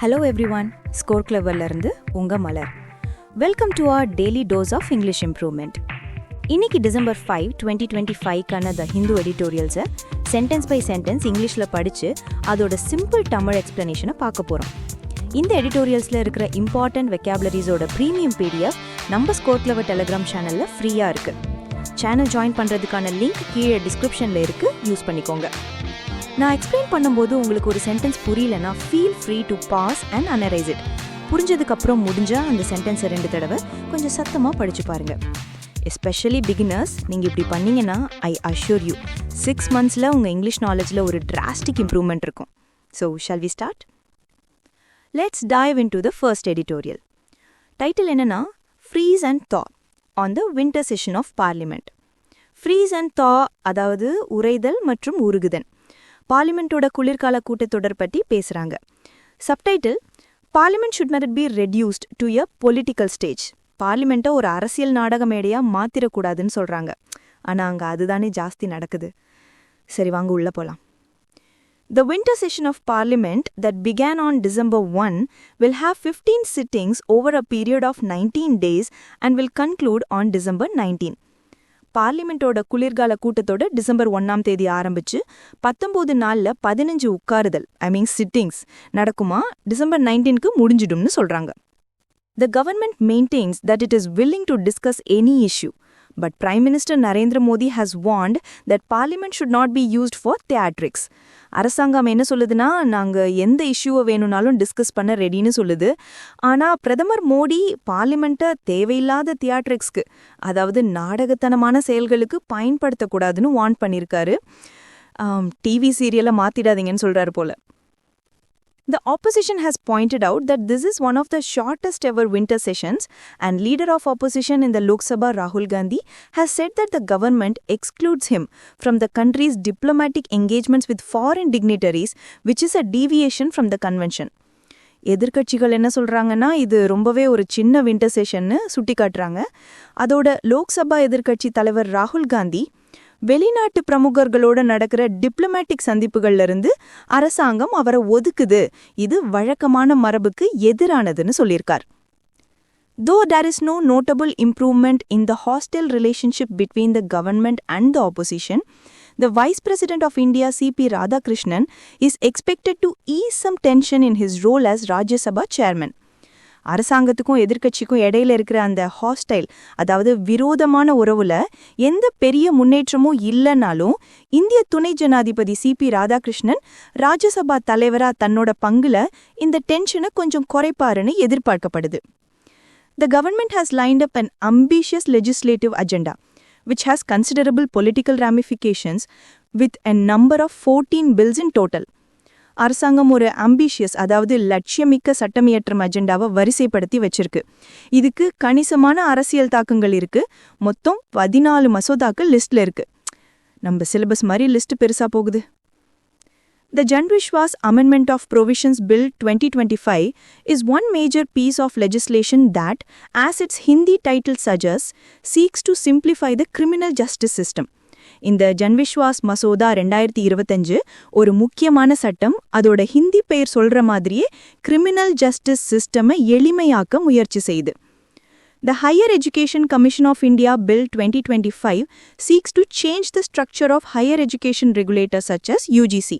Hello everyone, Score Cleverல இருந்து உங்க மலர். Welcome to our daily dose of English improvement. இன்னைக்கு டிசம்பர் 5, 2025 த ஹிந்து எடிட்டோரியல்ஸை சென்டென்ஸ் பை சென்டென்ஸ் இங்கிலீஷில் படித்து அதோட சிம்பிள் தமிழ் எக்ஸ்பிளனேஷனை பார்க்க போகிறோம். இந்த எடிட்டோரியல்ஸில் இருக்கிற இம்பார்ட்டன்ட் வெக்காபுலரிஸோட ப்ரீமியம் பிடிஎஃப் நம்ம ஸ்கோர் கிளவர் டெலிகிராம் சேனலில் ஃப்ரீயாக இருக்குது. சேனல் ஜாயின் பண்ணுறதுக்கான லிங்க் கீழே டிஸ்கிரிப்ஷனில் இருக்குது, யூஸ் பண்ணிக்கோங்க. நான் எக்ஸ்பிளைன் பண்ணும்போது உங்களுக்கு ஒரு சென்டென்ஸ் புரியலனா feel free to pause and analyse it. புரிஞ்சதுக்கப்புறம் முடிஞ்சால் அந்த சென்டென்ஸை 2 தடவை கொஞ்சம் சத்தமாக படித்து பாருங்கள். எஸ்பெஷலி பிகினர்ஸ், நீங்கள் இப்படி பண்ணீங்கன்னா ஐ அஷ்யூர் யூ 6 monthஸில் உங்கள் இங்கிலீஷ் நாலேஜில் ஒரு டிராஸ்டிக் இம்ப்ரூவ்மெண்ட் இருக்கும். So shall we start? Let's dive into the first editorial. Title என்னன்னா freeze and thaw on the winter session of parliament. Freeze and thaw அதாவது உறைதல் மற்றும் உருகுதல். பார்லிமெண்ட்டோட குளிர்கால கூட்டத்தொடர் பற்றி பேசுகிறாங்க. Subtitle parliament should not be reduced to a political stage. பார்லிமெண்ட்டை ஒரு அரசியல் நாடக மேடையாக மாற்றிடக்கூடாதுன்னு சொல்கிறாங்க. ஆனால் அங்கே அதுதானே ஜாஸ்தி நடக்குது. சரி, வாங்க உள்ளே போகலாம். The winter session of Parliament that began on December 1 will have 15 sittings over a period of 19 days and will conclude on December 19. பார்லிமெண்ட்டோட குளிர்கால கூட்டத்தோட டிசம்பர் 1ஆம் தேதி ஆரம்பிச்சு 19 நாளில் 15 உட்காருதல் சிட்டிங்ஸ் நடக்குமா, டிசம்பர் 19க்கு முடிஞ்சிடும்னு சொல்றாங்க. The government maintains that it is willing to discuss any issue, but Prime Minister Narendra Modi has warned that Parliament should not be used for theatrics. அரசாங்கம் என்ன சொல்லுதுன்னா, நாங்கள் எந்த இஷ்யூவை வேணும்னாலும் டிஸ்கஸ் பண்ண ரெடின்னு சொல்லுது. ஆனால் பிரதமர் மோடி பார்லிமெண்ட்டை தேவையில்லாத தியேட்ரிக்ஸ்க்கு, அதாவது நாடகத்தனமான செயல்களுக்கு பயன்படுத்தக்கூடாதுன்னு வார்ன் பண்ணியிருக்காரு. டிவி சீரியலை மாற்றிடாதீங்கன்னு சொல்கிறாரு போல. The opposition has pointed out that this is one of the shortest ever winter sessions, and leader of opposition in the Lok Sabha Rahul Gandhi has said that the government excludes him from the country's diplomatic engagements with foreign dignitaries, which is a deviation from the convention. எதிர்க்கட்சிகள் என்ன சொல்றாங்கன்னா, இது ரொம்பவே ஒரு சின்ன winter செஷன்னு சுட்டி காட்டுறாங்க. அதோட லோக்சபா எதிர்க்கட்சி தலைவர் ராகுல் காந்தி வெளிநாட்டு பிரமுகர்களோட நடக்கிற டிப்ளமேட்டிக் சந்திப்புகள்ல இருந்து அரசாங்கம் அவரை ஒதுக்குது, இது வழக்கமான மரபுக்கு எதிரானதுன்னு சொல்லியிருக்கார். Though there is no notable improvement in the hostile relationship between the government and the opposition, the Vice President of India C.P. Radhakrishnan is expected to ease some tension in his role as Rajya Sabha Chairman. அரசாங்கத்துக்கும் எதிர்க்கட்சிக்கும் இடையில இருக்கிற அந்த hostile, அதாவது விரோதமான உறவுல எந்த பெரிய முன்னேற்றமும் இல்லைனாலும் இந்திய துணை ஜனாதிபதி C.P. ராதாகிருஷ்ணன் ராஜ்யசபா தலைவரா தன்னோட பங்குல இந்த டென்ஷனை கொஞ்சம் குறைப்பாருன்னு எதிர்பார்க்கப்படுது. The government has lined up an ambitious legislative agenda, which has considerable political ramifications, with a number of 14 bills in total. அரசாங்கம் ஒரு அம்பிஷியஸ், அதாவது லட்சியமிக்க சட்டமியற்றும் அஜெண்டாவை வரிசைப்படுத்தி வச்சிருக்கு. இதுக்கு கணிசமான அரசியல் தாக்கங்கள் இருக்கு. மொத்தம் 14 மசோதாக்கள் லிஸ்ட்ல இருக்கு. நம்ம சிலபஸ் மாதிரி லிஸ்ட் பெருசா போகுது. The Jan Vishwas Amendment of Provisions Bill 2025 is one major piece of legislation that, as its Hindi title suggests, seeks to simplify the criminal justice system. இந்த ஜன்விஸ்வாஸ் மசோதா 2025 ஒரு முக்கியமான சட்டம். அதோட ஹிந்தி பெயர் சொல்ற மாதிரியே கிரிமினல் ஜஸ்டிஸ் சிஸ்டமை எளிமையாக்க முயற்சி செய்யுது. The Higher Education Commission of India Bill 2025 seeks to change the structure of higher education regulators such as UGC.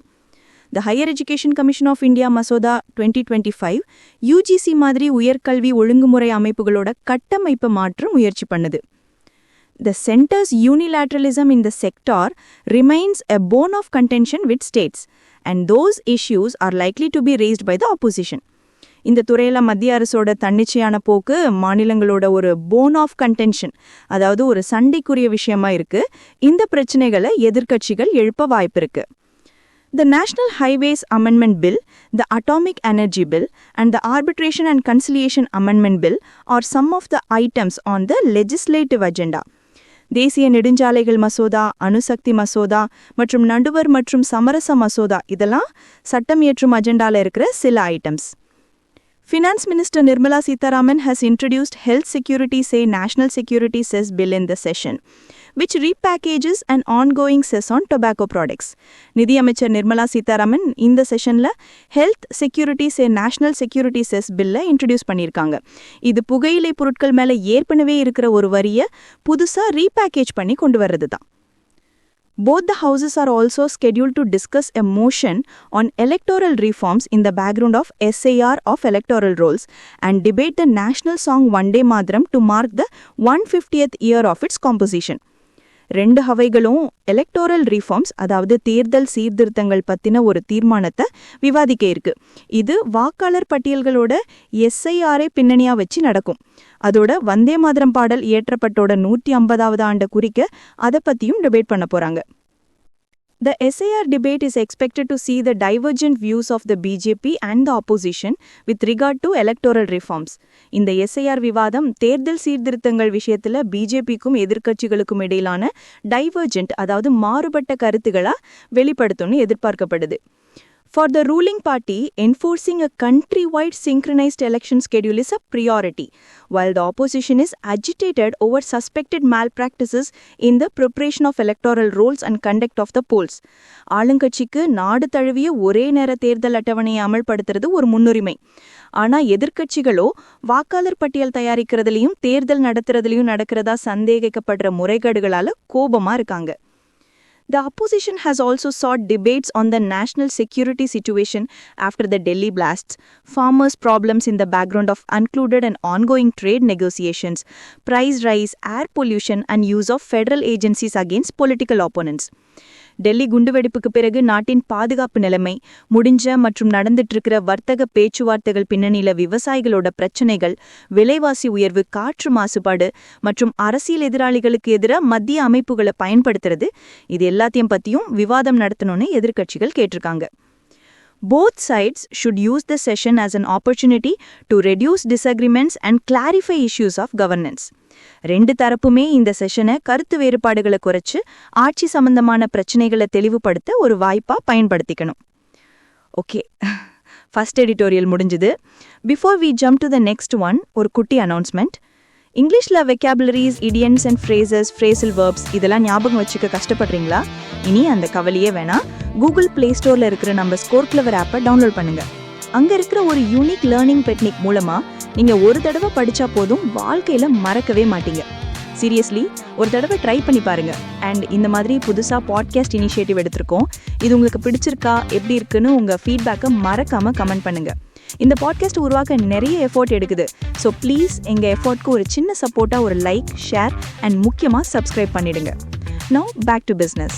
The Higher Education Commission of India மசோதா 2025 UGC மாதிரி உயர்கல்வி ஒழுங்குமுறை அமைப்புகளோட கட்டமைப்பை மாற்ற முயற்சி பண்ணுது. The center's unilateralism in the sector remains a bone of contention with states, and those issues are likely to be raised by the opposition. இந்த துறையில மத்திய அரசோட தன்னிச்சையான போக்கு மாநிலங்களோட ஒரு போன் ஆஃப் கன்டென்ஷன், அதாவது ஒரு சண்டைக்குரிய விஷயமா இருக்கு. இந்த பிரச்சனைகளை எதிர்க்கட்சிகள் எழுப்ப வாய்ப்பு இருக்கு. The National Highways Amendment Bill, the Atomic Energy Bill, and the Arbitration and Conciliation Amendment Bill are some of the items on the legislative agenda. தேசிய நெடுஞ்சாலைகள் மசோதா, அணுசக்தி மசோதா மற்றும் நடுவர் மற்றும் சமரச மசோதா இதெல்லாம் சட்டம் இயற்றும் அஜெண்டால இருக்கிற சில items. Finance Minister Nirmala Sitharaman has introduced Health Security Say National Security Cess Bill in the session, which repackages an ongoing cess on tobacco products. நிதி அமைச்சர் நிர்மலா சீதாராமன் இந்த செஷன்ல health securities national security cess பில்லை இன்ட்ரடியூஸ் பண்ணியிருக்காங்க. இது புகையிலை பொருட்கள் மேல ஏற்கனவே இருக்கிற ஒரு வரியை புதுசா ரீபேக்கேஜ் பண்ணி கொண்டு வர்றது தான். Both the houses are also scheduled to discuss a motion on electoral reforms in the background of SAR of electoral rolls and debate the national song Vande Mataram to mark the 150th year of its composition. ரெண்டு ஹவைகளும் electoral reforms அதாவது தேர்தல் சீர்திருத்தங்கள் பத்தின ஒரு தீர்மானத்தை விவாதிக்க இருக்கு. இது வாக்காளர் பட்டியல்களோட SIR பின்னணியா வச்சு நடக்கும். அதோட வந்தே மாதரம் பாடல் இயற்றப்பட்டோட 150வது ஆண்டு குறிக்க அதை பத்தியும் டிபேட் பண்ண போறாங்க. The SAR debate is expected to see the divergent views of the BJP and the opposition with regard to electoral reforms. இந்த SAR விவாதம் தேர்தல் சீர்திருத்தங்கள் விஷயத்துல பிஜேபிக்கும் எதிர்க்கட்சிகளுக்கும் இடையிலான டைவர்ஜென்ட் அதாவது மாறுபட்ட கருத்துக்களா வெளிப்படுத்தும்னு எதிர்பார்க்கப்படுது. For the ruling party, enforcing a country-wide synchronized election schedule is a priority, while the opposition is agitated over suspected malpractices in the preparation of electoral rolls and conduct of the polls. ஆளுங்கட்சிக்கு நாடு தழுவிய ஒரே நேர தேர்தல் அட்டவணையை அமல்படுத்துறது ஒரு முன்னுரிமை. ஆனா எதிர்க்கட்சிகளோ வாக்காளர் பட்டியல் தயாரிக்கிறதுலயும் தேர்தல் நடத்துறதுலயும் நடக்கிறதா சந்தேகிக்கப்படுற முறைகேடுகளால கோபமா இருக்காங்க. The opposition has also sought debates on the national security situation after the Delhi blasts, farmers' problems in the background of concluded and ongoing trade negotiations, price rise, air pollution, and use of federal agencies against political opponents. Delhi குண்டுவெடிப்புக்கு பிறகு நாட்டின் பாதுகாப்பு நிலைமை, முடிஞ்ச மற்றும் நடந்துட்டு இருக்கிற வர்த்தக பேச்சுவார்த்தைகள் பின்னணியில விவசாயிகளோட பிரச்சனைகள், விலைவாசி உயர்வு, காற்று மாசுபாடு மற்றும் அரசியல் எதிராளிகளுக்கு எதிராக மத்திய அமைப்புகளை பயன்படுத்துறது, இது எல்லாத்தையும் பத்தியும் விவாதம் நடத்தணும்னு எதிர்க்கட்சிகள் கேட்டிருக்காங்க. Both sides should use the session as an opportunity to reduce disagreements and clarify issues of governance. ரெண்டு தரப்புமே இந்த செஷனை கருத்து வேறுபாடுகளை குறைச்சு ஆட்சி சம்பந்தமான பிரச்சனைகளை தெளிவுபடுத்த ஒரு வாய்ப்பா பயன்படுத்திக்கணும். ஓகே, ஃபர்ஸ்ட் எடிட்டோரியல் முடிஞ்சுது. Before we jump to the next one, ஒரு குட்டி அனௌன்ஸ்மெண்ட். இங்கிலீஷ்ல vocabularies, idioms and phrases, phrasal verbs இதெல்லாம் ஞாபகம் வச்சுக்க கஷ்டப்படுறீங்களா? இனி அந்த கவலையே வேணாம். கூகுள் பிளே ஸ்டோர்ல இருக்கிற நம்ம ஸ்கோர் கிளவர் ஆப்பை டவுன்லோட் பண்ணுங்க. அங்க இருக்கிற ஒரு யூனிக் லேர்னிங் டெக்னிக் மூலமா நீங்க ஒரு தடவை படிச்சா போதும் வாழ்க்கையில மறக்கவே மாட்டீங்க. சீரியஸ்லி ஒரு தடவை ட்ரை பண்ணி பாருங்க. அண்ட் இந்த மாதிரி புதுசா பாட்காஸ்ட் இனிஷியேட்டிவ் எடுத்திருக்கோம். இது உங்களுக்கு பிடிச்சிருக்கா, எப்படி இருக்குன்னு உங்க ஃபீட்பேக்கை மறக்காம கமெண்ட் பண்ணுங்க. இந்த பாட்காஸ்ட் உருவாக்க நிறைய எஃபோர்ட் எடுக்குது. ஸோ ப்ளீஸ் எங்க எஃபோர்ட்க்கு ஒரு சின்ன சப்போர்ட்டா ஒரு லைக், ஷேர் அண்ட் முக்கியமா சப்ஸ்கிரைப் பண்ணிடுங்க. Now back to business.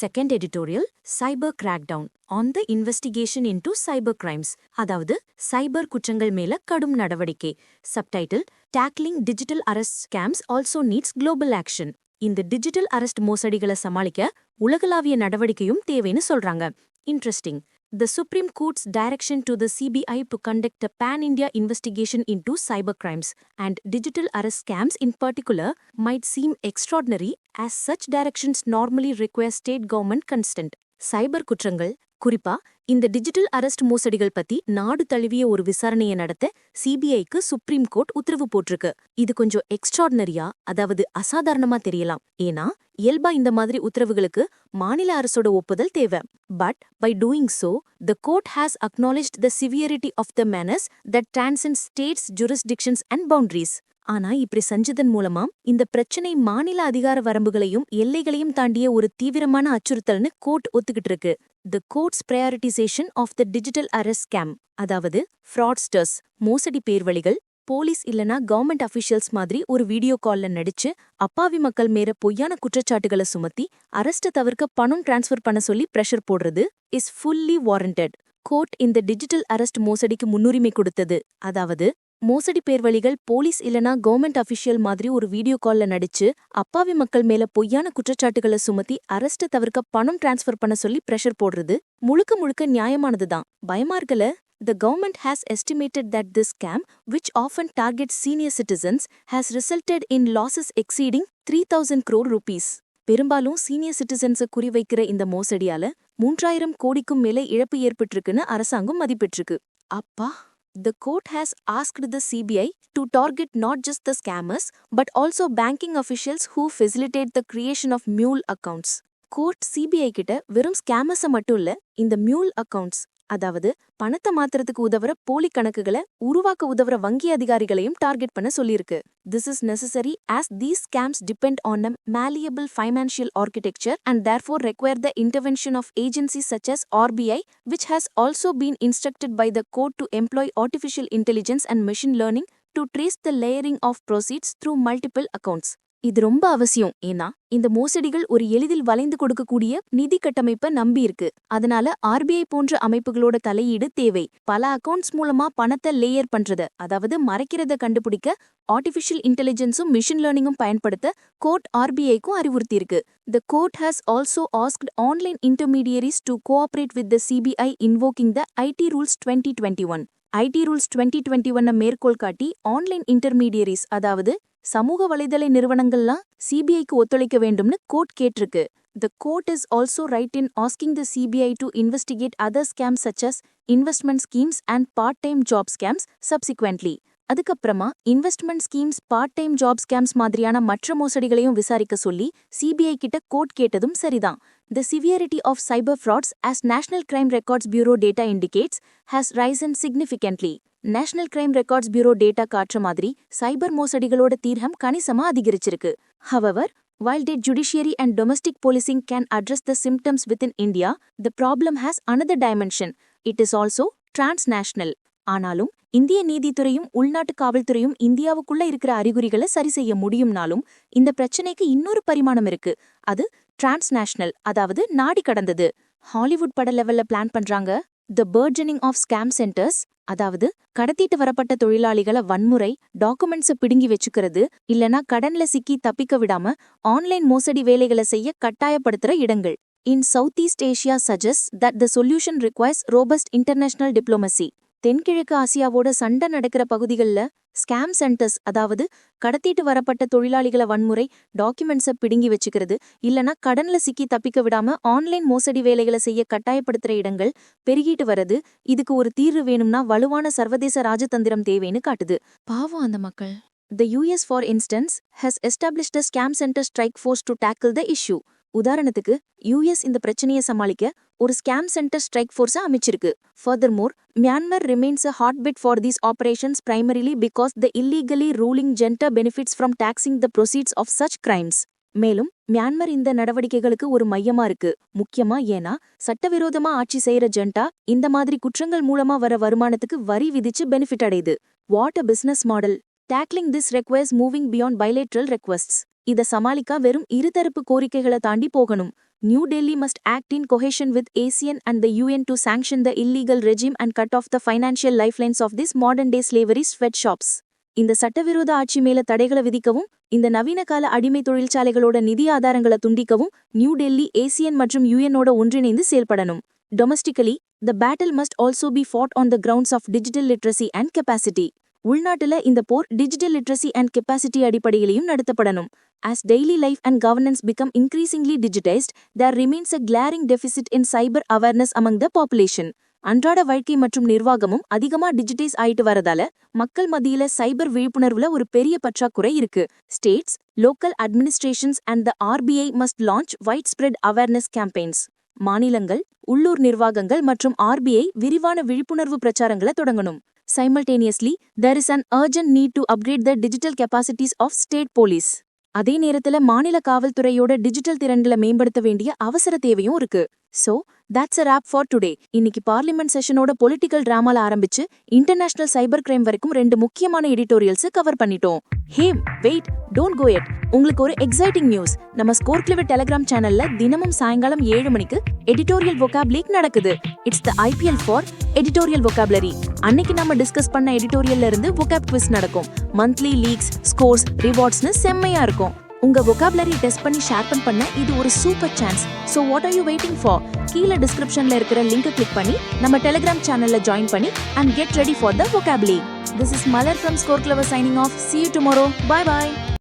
Second editorial, Cyber Crackdown on the investigation into cyber crimes. அதாவது சைபர் குற்றங்கள் மேல கடும் நடவடிக்கை. Subtitle, Tackling Digital Arrest Scams Also Needs Global Action. இந்த டிஜிட்டல் அரெஸ்ட் மோசடிகளை சமாளிக்க உலகளாவிய நடவடிக்கையும் தேவைன்னு சொல்றாங்க. Interesting. The Supreme Court's direction to the CBI to conduct a pan-India investigation into cybercrimes and digital arrest scams in particular might seem extraordinary, as such directions normally require state government consent. சைபர் குற்றங்கள், குறிப்பா இந்த digital arrest மோசடிகள் பத்தி நாடு தழுவிய ஒரு விசாரணையை நடத்த சிபிஐக்கு சுப்ரீம் கோர்ட் உத்தரவு போட்டிருக்கு. இது கொஞ்சம் எக்ஸ்ட்ரார்டினரியா, அதாவது அசாதாரணமா தெரியலாம். ஏன்னா இயல்பா இந்த மாதிரி உத்தரவுகளுக்கு மாநில அரசோட ஒப்புதல் தேவை. But by doing so, the court has acknowledged the severity of the manners that transcend states jurisdictions and boundaries. ஆனா இப்படி செஞ்சதன் மூலமா இந்த பிரச்சனை மாநில அதிகார வரம்புகளையும் எல்லைகளையும் தாண்டிய ஒரு தீவிரமான அச்சுறுத்தல்னு கோர்ட் ஒத்துக்கிட்டு இருக்கு. The court's prioritization of the digital arrest scam, அதாவது fraudsters, மோசடி பேர்வழிகள், போலீஸ் இல்லனா கவர்மெண்ட் அஃபிஷியல்ஸ் மாதிரி ஒரு வீடியோ கால்ல நடிச்சு அப்பாவி மக்கள் மேல பொய்யான குற்றச்சாட்டுகளை சுமத்தி அரஸ்ட தவிர்க்க பணம் டிரான்ஸ்ஃபர் பண்ண சொல்லி பிரஷர் போடுறது இஸ் ஃபுல்லி வாரண்டட். கோர்ட் இந்த டிஜிட்டல் அரெஸ்ட் மோசடிக்கு முன்னுரிமை கொடுத்தது. அதாவது மோசடி பேர்வழிகள் போலீஸ் இல்லனா கவர்மெண்ட் அஃபிஷியல் மாதிரி ஒரு வீடியோ கால்ல நடிச்சு அப்பாவி மக்கள் மேல பொய்யான குற்றச்சாட்டுகளை சுமத்தி அரஸ்ட தவிர்க்க பணம் டிரான்ஸ்ஃபர் பண்ண சொல்லி பிரஷர் போடுறது முழுக்க முழுக்க நியாயமானதுதான். பயமா இருக்கல? The government has estimated that this scam, which often targets senior citizens, has resulted in losses exceeding 3,000 crore rupees. பெரும்பாலும் சீனியர் சிட்டிசன்ஸை குறிவைக்கிற இந்த மோசடியால 3,000 கோடிக்கும் மேல இழப்பு ஏற்பட்டிருக்குன்னு அரசாங்கம் மதிப்பிட்டிருக்கு. அப்பா, The court has asked the CBI to target not just the scammers but also banking officials who facilitate the creation of mule accounts. Court CBI கிட்ட வெறும் ஸ்கேமர்ஸை மட்டும் இல்ல, இந்த மியூல் அக்கவுண்ட்ஸ், அதாவது பணத்தை மாத்துறதுக்கு உதவுற போலி கணக்குகளை உருவாக்க உதவுற வங்கி அதிகாரிகளையும் டார்கெட் பண்ண சொல்லியிருக்கு. This is necessary as these scams depend on a malleable financial architecture and therefore require the intervention of agencies such as RBI, which has also been instructed by the court to employ artificial intelligence and machine learning to trace the layering of proceeds through multiple accounts. இது ரொம்ப அவசியம். ஏன்னா இந்த மோசடிகள் ஒரு எளிதில் வளைந்து கொடுக்கக்கூடிய நிதி கட்டமைப்பை நம்பி இருக்கு. அதனால RBI போன்ற அமைப்புகளோட தலையீடு தேவை. பல அக்கவுண்ட்ஸ் மூலமா பணத்தை லேயர் பண்றத, அதாவது மறைக்கிறத கண்டுபிடிக்க ஆர்டிஃபிஷியல் இன்டெலிஜென்ஸும் மிஷின் லேர்னிங்கும் பயன்படுத்த court RBIக்கும் அறிவுறுத்தியிருக்கு. The court has also asked online intermediaries to cooperate with the CBI invoking the IT Rules 2021. IT Rules 2021 மேற்கோள் காட்டி ஆன்லைன் இன்டர்மீடியரிஸ், அதாவது சமூக வலைதள நிறுவனங்கள்லாம் CBIக்கு ஒத்துழைக்க வேண்டும்னு கோர்ட் கேட்டிருக்கு. The court is also right in asking the CBI to investigate other scams such as investment schemes and part-time job scams subsequently. அதுக்கப்புறமா investment schemes, part time job scams மாதிரியான மற்ற மோசடிகளையும் விசாரிக்க சொல்லி CBI கிட்ட கோர்ட் கேட்டதும் சரிதான். The severity of cyber frauds, as National Crime Records Bureau data indicates, has risen significantly. National Crime Records Bureau data காட்டுற மாதிரி சைபர் மோசடிகளோட தீர்க்கம் கணிசமா அதிகரிச்சிருக்கு. However, while the judiciary and domestic policing can address the symptoms within India, the problem has another dimension. It is also transnational. ஆனாலும் இந்திய நீதித்துறையும் உள்நாட்டு காவல்துறையும் இந்தியாவுக்குள்ள இருக்கிற அறிகுறிகளை சரி செய்ய முடியும்னாலும் இந்த பிரச்சனைக்கு இன்னொரு பரிமாணம் இருக்கு. அது டிரான்ஸ்நேஷனல், அதாவது நாடி கடந்தது. ஹாலிவுட் பட லெவல்ல பிளான் பண்றாங்க. தி பர்ஜனிங் ஆஃப் ஸ்கேம் சென்டர்ஸ், அதாவது கடத்திட்டு வரப்பட்ட தொழிலாளிகளை வன்முறை, டாக்குமெண்ட்ஸை பிடுங்கி வச்சுக்கிறது, இல்லனா கடன்ல சிக்கி தப்பிக்க விடாம ஆன்லைன் மோசடி வேலைகளை செய்ய கட்டாயப்படுத்துற இடங்கள். In Southeast Asia suggests that the solution requires robust international diplomacy. தென்கிழக்கு ஆசியாவோட சண்டை நடக்கிற பகுதிகளில் ஸ்கேம் சென்டர்ஸ், அதாவது கடத்திட்டு வரப்பட்ட தொழிலாளிகளை வன்முறை, டாக்குமெண்ட்ஸை பிடுங்கி வச்சுக்கிறது, இல்லனா கடன்ல சிக்கி தப்பிக்க விடாம ஆன்லைன் மோசடி வேலைகளை செய்ய கட்டாயப்படுத்துற இடங்கள் பெருகிட்டு வரது. இதுக்கு ஒரு தீர்வு வேணும்னா வலுவான சர்வதேச ராஜதந்திரம் தேவைன்னு காட்டுது. பாவம் அந்த மக்கள். The US, for instance, has established a scam center strike force to tackle the issue. உதாரணத்துக்கு US இந்த பிரச்சனையை சமாளிக்க ஒரு ஸ்கேம் சென்டர் ஸ்ட்ரைக் ஃபோர்ஸை அமைச்சிருக்கு. Furthermore, Myanmar remains a hotbed for these operations primarily because the illegally ruling junta benefits from taxing the proceeds of such crimes. மேலும் Myanmar இந்த நடவடிக்கைகளுக்கு ஒரு மையமா இருக்கு. முக்கியமா ஏன்னா சட்டவிரோதமா ஆட்சி செய்யற ஜென்டா இந்த மாதிரி குற்றங்கள் மூலமா வர வருமானத்துக்கு வரி விதிச்சு பெனிஃபிட் அடையுது. What a business model! Tackling this requires moving beyond bilateral requests. இத சமாளிக்க வெறும் இருதரப்பு கோரிக்கைகளை தாண்டி போகணும். New Delhi must act in cohesion with ASEAN and the UN to sanction the illegal regime and cut off the financial lifelines of these modern-day slavery sweatshops. இந்த சட்டவிரோத ஆட்சி மேல தடைகளை விதிக்கவும், இந்த நவீன கால அடிமை தொழிற்சாலைகளோட நிதி ஆதாரங்களை துண்டிக்கவும் நியூ டெல்லி, ASEAN மற்றும் UNஓட ஒன்றிணைந்து செயல்படணும். Domestically, the battle must also be fought on the grounds of digital literacy and capacity. உள்நாட்டுல இந்த போர் டிஜிட்டல் லிட்ரஸி அண்ட் கெப்பாசிட்டி அடிப்படையிலையும் நடத்தப்படணும். As daily life and governance become increasingly digitized, there remains a glaring deficit in cyber awareness among the population. அன்றாட வாழ்க்கை மற்றும் நிர்வாகமும் அதிகமா டிஜிட்டைஸ் ஆயிட்டு வரதால மக்கள் மத்தியில சைபர் விழிப்புணர்வுல ஒரு பெரிய பற்றாக்குறை இருக்கு. States, local administrations and the RBI must launch widespread awareness campaigns. மாநிலங்கள், உள்ளூர் நிர்வாகங்கள் மற்றும் RBI விரிவான விழிப்புணர்வு பிரச்சாரங்களை தொடங்கணும். Simultaneously, there is an urgent need to upgrade the digital capacities of state police. அதே நேரத்துல மாநில காவல்துறையோட டிஜிட்டல் திறன்களை மேம்படுத்த வேண்டிய அவசர தேவையும் இருக்கு. So, that's a wrap for today. இன்னைக்கு பார்லிமெண்ட் செஷனோட பொலிட்டிக்கல் டிராமால ஆரம்பிச்சு இன்டர்நேஷனல் சைபர் கிரைம் வரைக்கும் 2 முக்கியமான எடிட்டோரியல்ஸ் கவர் பண்ணிட்டோம். ஹே, வெயிட், டோன்ட் கோ எட். உங்களுக்கு ஒரு எக்ஸைட்டிங் நியூஸ். நம்ம ஸ்கோர் கிளிவர் டெலிகிராம் சேனல்ல தினமும் சாயங்காலம் 7 மணிக்கு எடிட்டோரியல் vocab நடக்குது. It's the IPL for editorial vocabulary. அன்னைக்கு நம்ம டிஸ்கஸ் பண்ண எடிட்டோரியல்ல இருந்து vocab quiz நடக்கும். மந்த்லி லீக்ஸ், ஸ்கோர்ஸ், ரிவார்ட்ஸ்னு செம்மையா இருக்கும். உங்க vocabulary டெஸ்ட் பண்ணி ஷேர் பண்ண இது ஒரு super chance. So what are you waiting for? கீழ டிஸ்கிரிப்ஷன்ல இருக்கிற லிங்கை கிளிக் பண்ணி நம்ம டெலிகிராம் சேனல்ல ஜாயின் பண்ணி and get ready for the vocabulary. This is Malar from Score Clever signing off. See you tomorrow. Bye bye.